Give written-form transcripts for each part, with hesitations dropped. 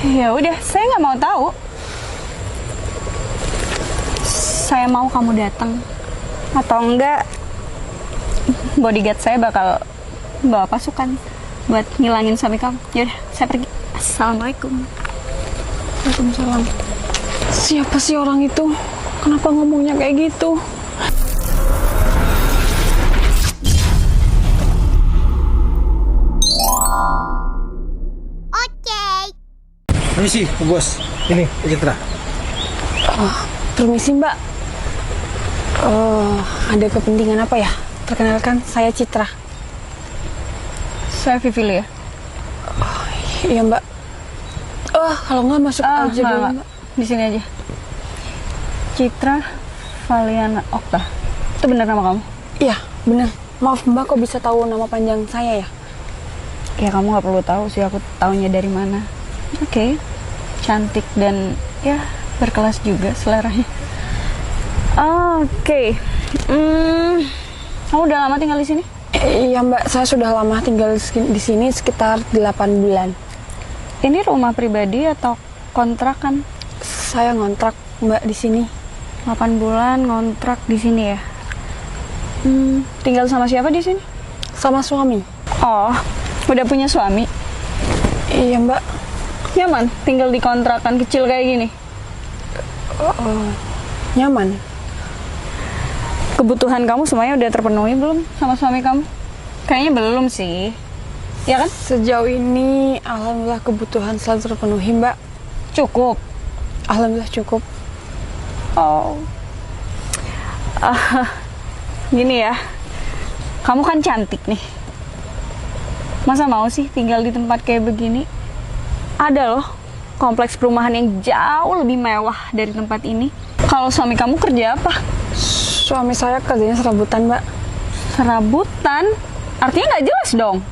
Ya udah, saya nggak mau tahu. Saya mau kamu datang. Atau enggak, bodyguard saya bakal bawa pasukan buat ngilangin suami kamu. Yaudah, saya pergi. Assalamualaikum. Waalaikumsalam. Siapa sih orang itu? Kenapa ngomongnya kayak gitu? Permisi, Bos. Ini, Citra. Permisi Mbak. Ada kepentingan apa ya? Perkenalkan, saya Citra. Saya Vivi ya. Iya Mbak. Kalau nggak masuk aja dulu Mbak. Mbak. Di sini aja. Citra Valiana Okta. Itu benar nama kamu? Iya, benar. Maaf Mbak, kok bisa tahu nama panjang saya ya? Ya kamu nggak perlu tahu sih, aku taunya dari mana. Oke. Cantik dan ya berkelas juga seleranya. Oke. Kamu udah lama tinggal di sini? Iya Mbak, saya sudah lama tinggal di sini sekitar 8 bulan. Ini rumah pribadi atau kontrakan? Saya ngontrak Mbak di sini. 8 bulan ngontrak di sini ya. Tinggal sama siapa di sini? Sama suami. Oh, udah punya suami? Iya Mbak. Nyaman tinggal di kontrakan kecil kayak gini? Nyaman. Kebutuhan kamu semuanya udah terpenuhi belum sama suami kamu? Kayaknya belum sih. Ya kan? Sejauh ini alhamdulillah kebutuhan selalu terpenuhi Mbak. Cukup. Alhamdulillah cukup. Oh. Gini ya. Kamu kan cantik nih. Masa mau sih tinggal di tempat kayak begini? Ada loh kompleks perumahan yang jauh lebih mewah dari tempat ini. Kalau suami kamu kerja apa? Suami saya kerjanya serabutan Mbak. Serabutan? Artinya nggak jelas dong.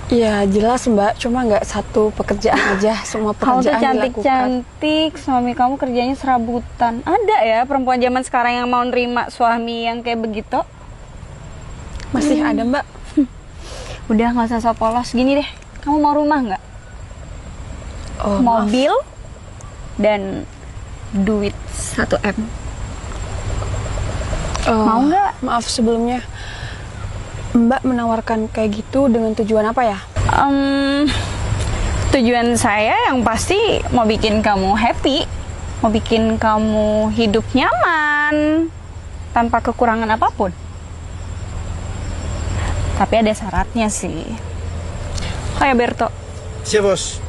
Iya jelas Mbak, cuma nggak satu pekerjaan aja, semua Kamu tuh pekerjaan dilakukan. cantik-cantik, suami kamu kerjanya serabutan. Ada ya perempuan zaman sekarang yang mau nerima suami yang kayak begitu? Masih ada Mbak. Udah nggak usah sok polos. Gini deh, kamu mau rumah nggak? Mobil dan duit 1 M. Mau nggak? Maaf sebelumnya, Mbak menawarkan kayak gitu dengan tujuan apa ya? Tujuan saya yang pasti mau bikin kamu happy, mau bikin kamu hidup nyaman tanpa kekurangan apapun. Tapi ada syaratnya sih. Kayak Berto, Siap, Bos.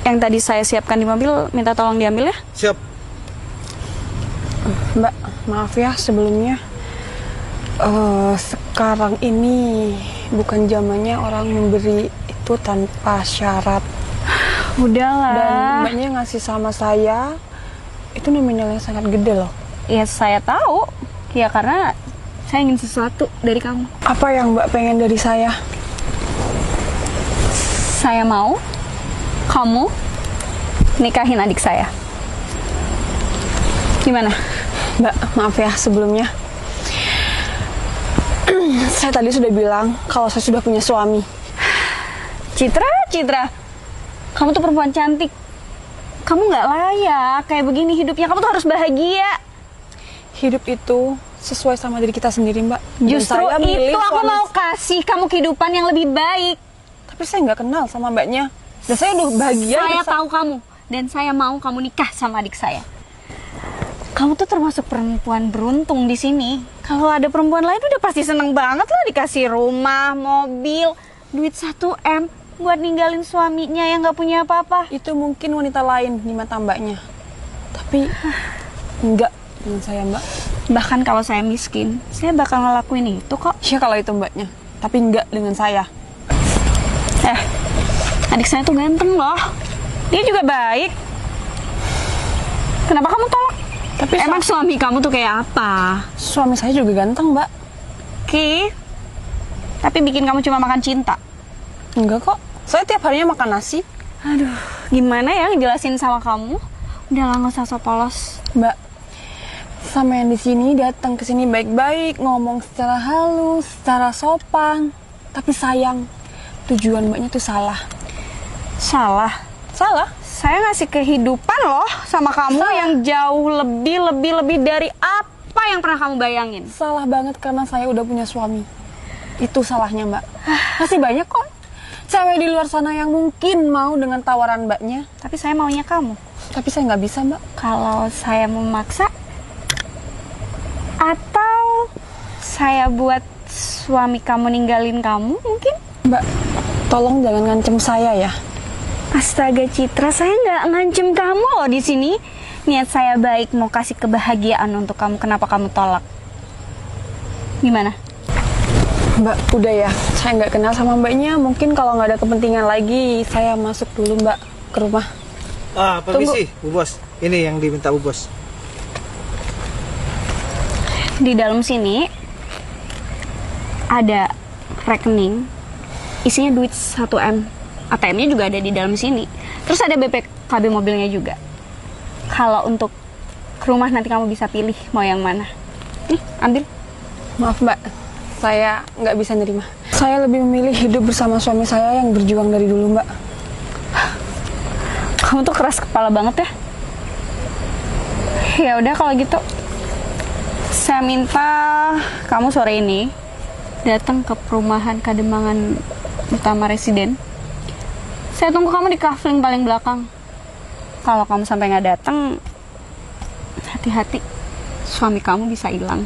yang tadi saya siapkan di mobil, minta tolong diambil ya. Siap. Mbak, maaf ya sebelumnya. Sekarang ini bukan zamannya orang memberi itu tanpa syarat. Dan Udahlah. Mbaknya ngasih sama saya itu nominal yang sangat gede loh. Ya saya tahu. Ya karena saya ingin sesuatu dari kamu. Apa yang Mbak pengen dari saya? Saya mau kamu nikahin adik saya. Gimana? Mbak, maaf ya sebelumnya. Saya tadi sudah bilang kalau saya sudah punya suami. Citra, kamu tuh perempuan cantik. Kamu nggak layak kayak begini hidupnya. Kamu tuh harus bahagia. Hidup itu sesuai sama diri kita sendiri, Mbak. Dan Justru saya milih itu aku suami. mau kasih kamu kehidupan yang lebih baik. Tapi saya nggak kenal sama Mbaknya. Dan saya udah bahagia. Saya hidup tahu kamu dan saya mau kamu nikah sama adik saya. Kamu tuh termasuk perempuan beruntung di sini. Kalau ada perempuan lain udah pasti seneng banget lah dikasih rumah, mobil, duit 1 M buat ninggalin suaminya yang nggak punya apa-apa. Itu mungkin wanita lain di mata Mbaknya. Tapi enggak dengan saya, Mbak. Bahkan kalau saya miskin, saya bakal ngelakuin itu kok. Ya kalau itu Mbaknya. Tapi enggak dengan saya. Adik saya tuh ganteng loh. Dia juga baik. Kenapa kamu tolak? Tapi Emang suami kamu tuh kayak apa? suami saya juga ganteng, Mbak. Oke. Tapi bikin kamu cuma makan cinta. Enggak kok. Saya tiap harinya makan nasi. Aduh, gimana ya ngejelasin sama kamu? Udah lah, nggak usah sok polos. Mbak, sama yang di sini datang ke sini baik-baik, ngomong secara halus, secara sopan. Tapi sayang, tujuan Mbaknya tuh salah. Salah? Salah? Saya ngasih kehidupan loh sama kamu yang jauh lebih dari apa yang pernah kamu bayangin. Salah banget karena saya udah punya suami. Itu salahnya Mbak. Masih banyak kok cewek di luar sana yang mungkin mau dengan tawaran Mbaknya. Tapi saya maunya kamu. Tapi saya nggak bisa Mbak. Kalau saya memaksa, atau saya buat suami kamu ninggalin kamu mungkin? Mbak, tolong jangan ngancem saya ya. Astaga Citra, saya nggak ngancem kamu loh di sini. Niat saya baik, mau kasih kebahagiaan untuk kamu. Kenapa kamu tolak? Gimana? Mbak, udah ya. Saya nggak kenal sama Mbaknya. Mungkin kalau nggak ada kepentingan lagi, saya masuk dulu Mbak ke rumah. Permisi, Bu Bos. Ini yang diminta Bu Bos. Di dalam sini ada rekening isinya duit 1M. ATM-nya juga ada di dalam sini. Terus ada BPKB mobilnya juga. Kalau untuk ke rumah nanti kamu bisa pilih mau yang mana. Nih, ambil. Maaf Mbak, saya nggak bisa nerima. Saya lebih memilih hidup bersama suami saya yang berjuang dari dulu Mbak. Kamu tuh keras kepala banget ya. Ya udah kalau gitu, saya minta kamu sore ini datang ke perumahan Kademangan Utama Residen. Saya tunggu kamu di kafling paling belakang. Kalau kamu sampai nggak datang, hati-hati, suami kamu bisa hilang.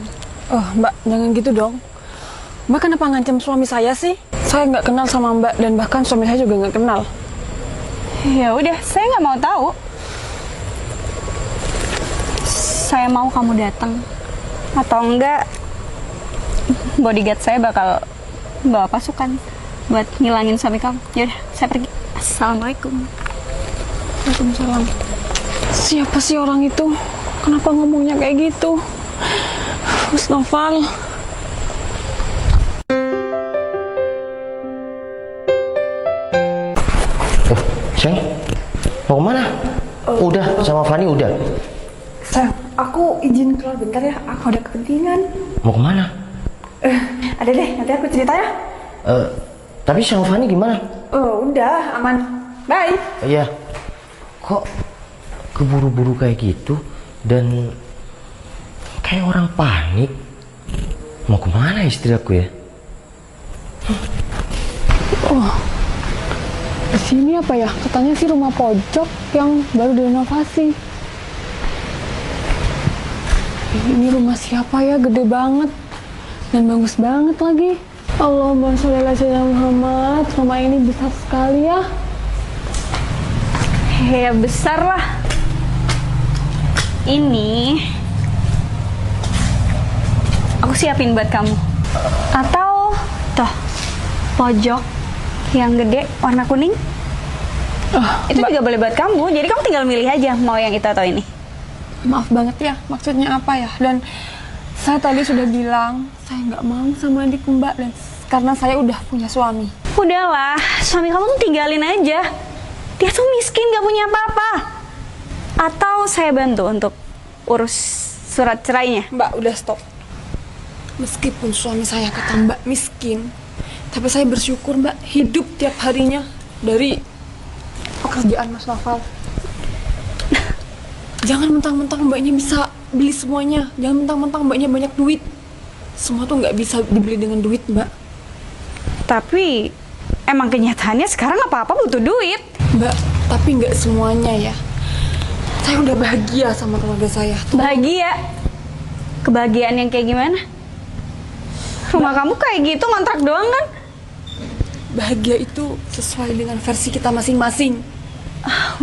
Oh Mbak, jangan gitu dong. Mbak kenapa ngancam suami saya sih? Saya nggak kenal sama Mbak dan bahkan suami saya juga nggak kenal. Ya udah, saya nggak mau tahu. Saya mau kamu datang, atau enggak bodyguard saya bakal bawa pasukan buat ngilangin suami kamu. Yaudah, saya pergi. Assalamualaikum. Waalaikumsalam. Siapa sih orang itu? Kenapa ngomongnya kayak gitu? Mas Noval. Sayang, mau kemana? Udah, sama Fani udah. Sayang, aku izin keluar bentar ya. Aku ada kepentingan. Mau kemana? Ada deh, nanti aku cerita ya. Tapi sama Fani gimana? Udah, aman. Bye. Iya. Kok keburu-buru kayak gitu dan kayak orang panik. Mau kemana istri aku ya? Di sini apa ya? Katanya sih rumah pojok yang baru direnovasi. Ini rumah siapa ya? Gede banget dan bagus banget lagi. Allahumma sholli ala sayyidina Muhammad. Rumah ini besar sekali ya. Ya besar lah. Ini aku siapin buat kamu. Atau toh pojok yang gede warna kuning. Itu juga boleh buat kamu. Jadi kamu tinggal milih aja mau yang itu atau ini. Maaf banget ya, maksudnya apa ya? Dan saya tadi sudah bilang saya nggak mau sama adik Mbak dan karena saya udah punya suami. Udahlah, suami kamu tuh tinggalin aja. Dia tuh miskin, gak punya apa-apa. Atau saya bantu untuk urus surat cerainya. Mbak, udah stop. Meskipun suami saya kata Mbak miskin, tapi saya bersyukur Mbak hidup tiap harinya dari pekerjaan Mas Noval. Jangan mentang-mentang Mbaknya bisa beli semuanya. Jangan mentang-mentang Mbaknya banyak duit. Semua tuh nggak bisa dibeli dengan duit Mbak. Tapi emang kenyataannya sekarang apa-apa butuh duit. Mbak, tapi nggak semuanya ya. Saya udah bahagia sama keluarga saya. Bahagia? Kebahagiaan yang kayak gimana? Rumah kamu kayak gitu ngontrak doang kan? Bahagia itu sesuai dengan versi kita masing-masing.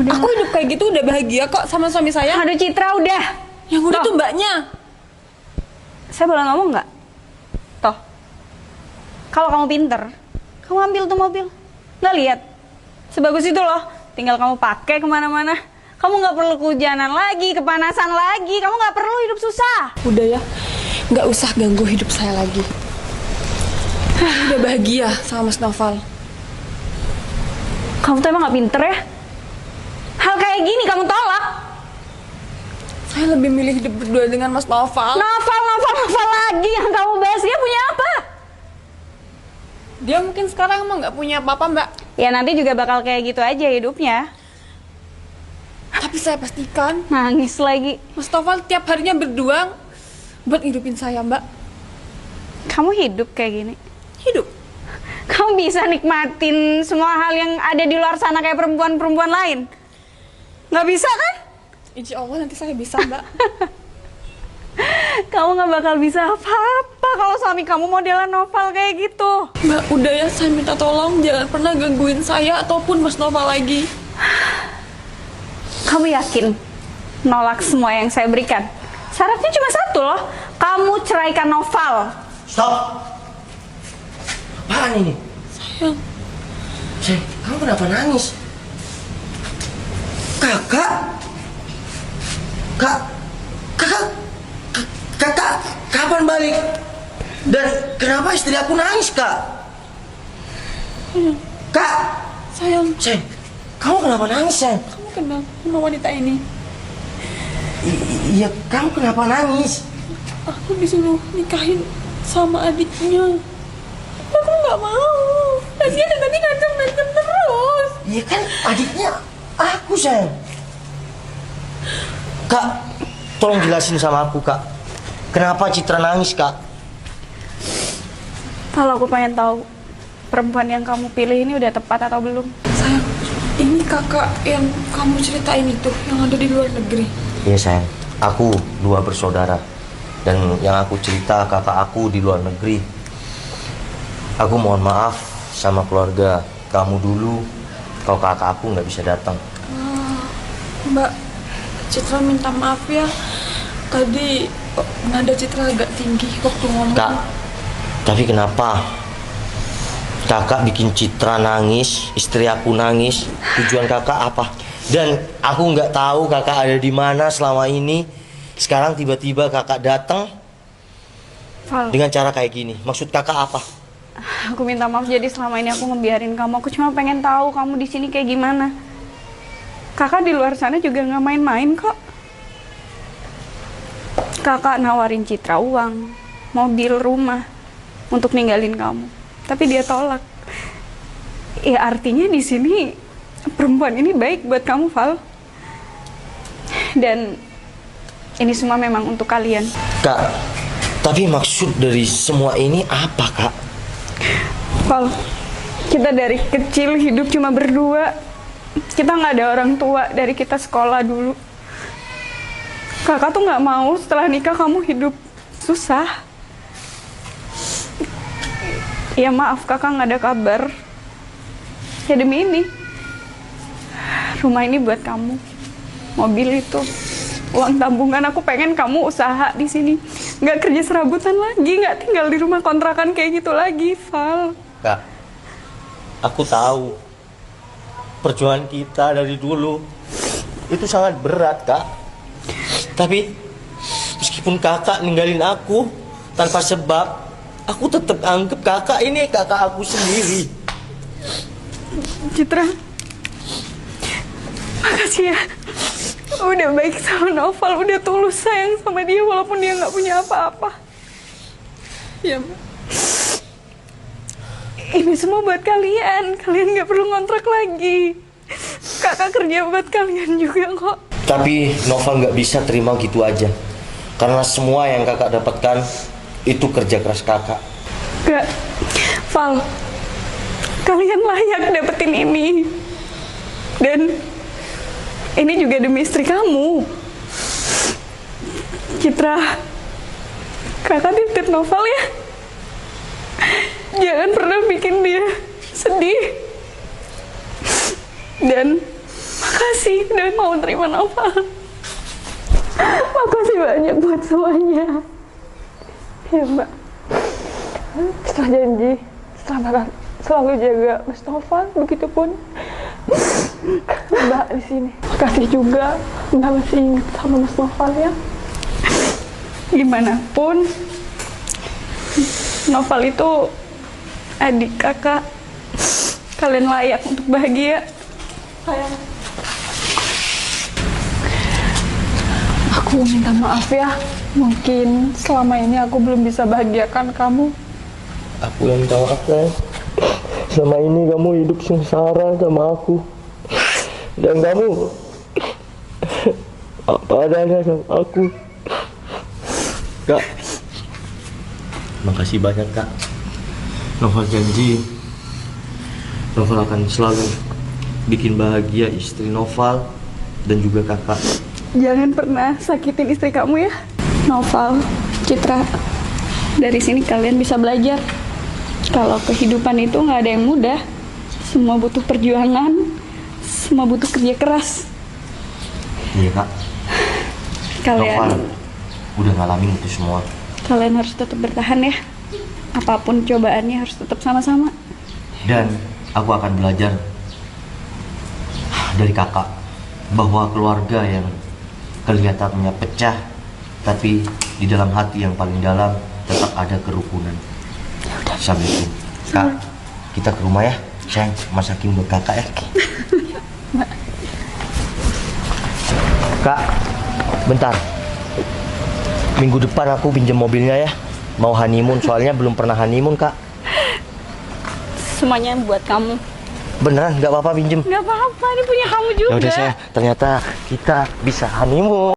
Udah. Aku hidup kayak gitu udah bahagia kok sama suami saya. Aduh Citra udah. Yang udah Toh. tuh Mbaknya. Saya boleh ngomong nggak? Toh, kalau kamu pinter, kamu ambil tuh mobil. Nggak lihat? Sebagus itu loh. Tinggal kamu pakai kemana-mana. Kamu nggak perlu kehujanan lagi, kepanasan lagi. Kamu nggak perlu hidup susah. Udah ya, nggak usah ganggu hidup saya lagi. Udah bahagia sama Mas Noval. Kamu tuh emang nggak pinter ya? Hal kayak gini kamu tolak. Saya lebih milih hidup berdua dengan Mas Noval. Novel lagi yang kamu bahas. Dia punya apa? Dia mungkin sekarang emang nggak punya apa-apa Mbak. Ya nanti juga bakal kayak gitu aja hidupnya. Tapi saya pastikan Nangis lagi. Mas Noval tiap harinya berjuang buat hidupin saya, Mbak. Kamu hidup kayak gini? Hidup. Kamu bisa nikmatin semua hal yang ada di luar sana kayak perempuan-perempuan lain? Nggak bisa kan? Insya Allah nanti saya bisa, Mbak. Kamu nggak bakal bisa apa-apa kalau suami kamu modelan Noval kayak gitu. Mbak, udah ya, saya minta tolong jangan pernah gangguin saya ataupun Mas Noval lagi. Kamu yakin nolak semua yang saya berikan? Syaratnya cuma satu loh, kamu ceraikan Noval. Stop. Apaan ini? Sayang, Sayang, kamu kenapa nangis? Kakak? Kakak, kapan balik? Dan kenapa istri aku nangis, Kak? Kak, sayang, sayang, kamu kenapa nangis, sayang? kamu kenal sama wanita ini? Iya, kamu kenapa nangis? Aku disuruh nikahin sama adiknya. Aku nggak mau. Dan dia dari tadi ngancam-ngancam terus. Iya kan, adiknya aku, sayang. Kak, tolong jelasin sama aku, Kak. Kenapa Citra nangis, Kak? Kalau aku pengen tahu perempuan yang kamu pilih ini udah tepat atau belum. Sayang, ini kakak yang kamu ceritain itu, yang ada di luar negeri. Iya, sayang. Aku 2 bersaudara. Dan yang aku cerita kakak aku di luar negeri. Aku mohon maaf sama keluarga kamu dulu kalau kakak aku nggak bisa datang. Mbak, Citra minta maaf ya. Tadi nada Citra agak tinggi waktu ngomong. Kak, tapi kenapa kakak bikin Citra nangis, istri aku nangis? Tujuan kakak apa? Dan aku nggak tahu kakak ada di mana selama ini. Sekarang tiba-tiba kakak datang Val, dengan cara kayak gini. Maksud kakak apa? aku minta maaf jadi selama ini aku ngebiarin kamu. Aku cuma pengen tahu kamu di sini kayak gimana. Kakak di luar sana juga nggak main-main kok. Kakak nawarin Citra uang, mobil, rumah untuk ninggalin kamu. Tapi dia tolak. Ya artinya di sini perempuan ini baik buat kamu, Val. Dan ini semua memang untuk kalian. Kak, tapi maksud dari semua ini apa, Kak? Val, kita dari kecil hidup cuma berdua. Kita nggak ada orang tua dari kita sekolah dulu. Kakak tuh nggak mau setelah nikah kamu hidup susah. Ya maaf, kakak nggak ada kabar. Ya demi ini, rumah ini buat kamu, mobil itu, uang tabungan. Aku pengen kamu usaha di sini, nggak kerja serabutan lagi, nggak tinggal di rumah kontrakan kayak gitu lagi, Val. Kak, aku tahu perjuangan kita dari dulu itu sangat berat, Kak. Tapi meskipun kakak ninggalin aku tanpa sebab, aku tetap anggap kakak ini kakak aku sendiri. Citra, makasih ya. Udah baik sama Noval, udah tulus sayang sama dia walaupun dia nggak punya apa-apa. Ya, Mbak. Ini semua buat kalian. Kalian nggak perlu ngontrak lagi. Kakak kerja buat kalian juga kok. Tapi Noval nggak bisa terima gitu aja, karena semua yang kakak dapatkan itu kerja keras kakak. Gak, Val, kalian layak dapetin ini. Dan ini juga demi istri kamu, Citra. Kakak titip Noval ya. Jangan pernah bikin dia sedih. Dan makasih udah mau terima Noval. Makasih banyak buat semuanya. Ya Mbak, setelah janji, setelah bakal selalu jaga Mas Noval, begitupun Mbak di sini. Makasih juga Mbak masih ingat sama Mas Noval ya. Gimana pun Noval itu adik kakak. Kalian layak untuk bahagia. Sayang. Aku minta maaf ya. Mungkin selama ini aku belum bisa bahagiakan kamu. Aku yang minta maaf, kan. Selama ini kamu hidup sengsara sama aku. Dan kamu apa adanya sama aku. Kak, makasih banyak Kak. Novel janji Novel akan selalu bikin bahagia istri Novel dan juga kakak. Jangan pernah sakitin istri kamu ya. Noval, Citra, dari sini kalian bisa belajar kalau kehidupan itu nggak ada yang mudah. Semua butuh perjuangan, semua butuh kerja keras. Iya Kak, Novel Kalian udah ngalamin itu semua. kalian harus tetap bertahan ya. Apapun cobaannya harus tetap sama-sama. Dan aku akan belajar dari kakak bahwa keluarga yang kelihatannya pecah, tapi di dalam hati yang paling dalam tetap ada kerukunan. Sampai itu, Kak, kita ke rumah ya. Sayang, masakin buat kakak ya. Kak, bentar. Minggu depan aku pinjam mobilnya ya. Mau honeymoon, soalnya belum pernah honeymoon, Kak. Semuanya buat kamu. Beneran, nggak apa-apa pinjem. Nggak apa-apa, ini punya kamu juga. Ya udah saya, ternyata kita bisa honeymoon.